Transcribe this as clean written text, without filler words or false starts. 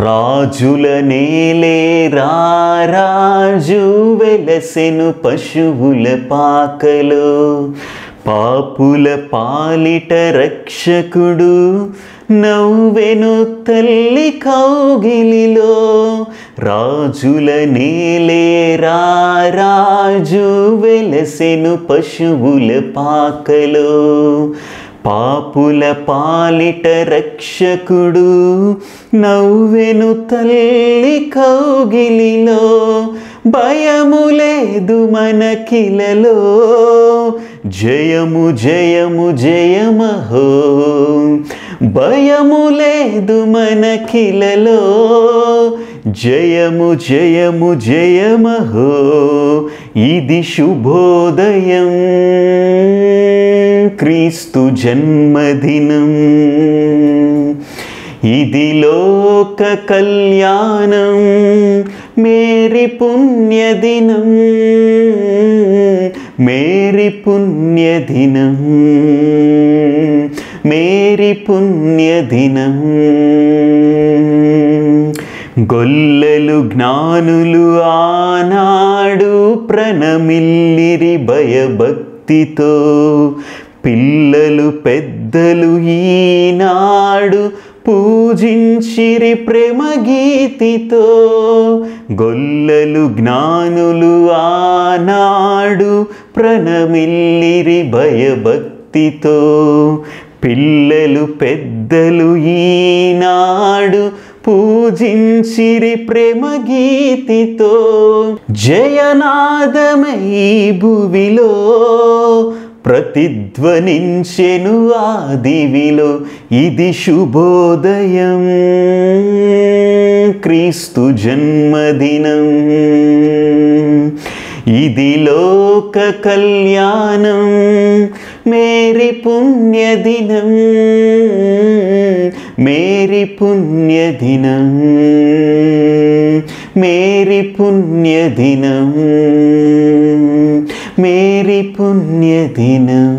రాజుల నేలే రారాజు వెలసెను పశువుల పాకలో, పాపుల పాలిట రక్షకుడు నవ్వెను తల్లి కౌగిలిలో. రాజుల నేలే రారాజు వెలసెను పశువుల పాకలో, పాపుల పాలిట రక్షకుడు నవ్వెను తల్లి కౌగిలిలో. భయము లేదు మనకిలలో, జయము జయము జయమహో. భయము లేదు మనకిలలో, జయము జయము జయమహో. ఇది శుభోదయం, క్రీస్తు జన్మదినం. ఇది లోక కళ్యాణం, మేరీ పుణ్యదినం, మేరీ పుణ్యదినం, మేరీ పుణ్యదినం. గొల్లలు జ్ఞానులు ఆనాడు ప్రణమిల్లిరి భయభక్తితో, పిల్లలు పెద్దలు ఈనాడు పూజించిరి ప్రేమ గీతితో. గొల్లలు జ్ఞానులు ఆనాడు ప్రణమిల్లిరి భయభక్తితో, పిల్లలు పెద్దలు ఈనాడు పూజించిరి ప్రేమ గీతితో. జయనాదమై భువిలో ప్రతిధ్వనించెను ఆ దివిలో. ఇది శుభోదయం, క్రీస్తు జన్మదినం. ఇది లోక కళ్యాణం, మేరీ పుణ్యదినం, మేరీ పుణ్యదినం, మేరీ పుణ్యదినం, మేరీ పుణ్యదినం.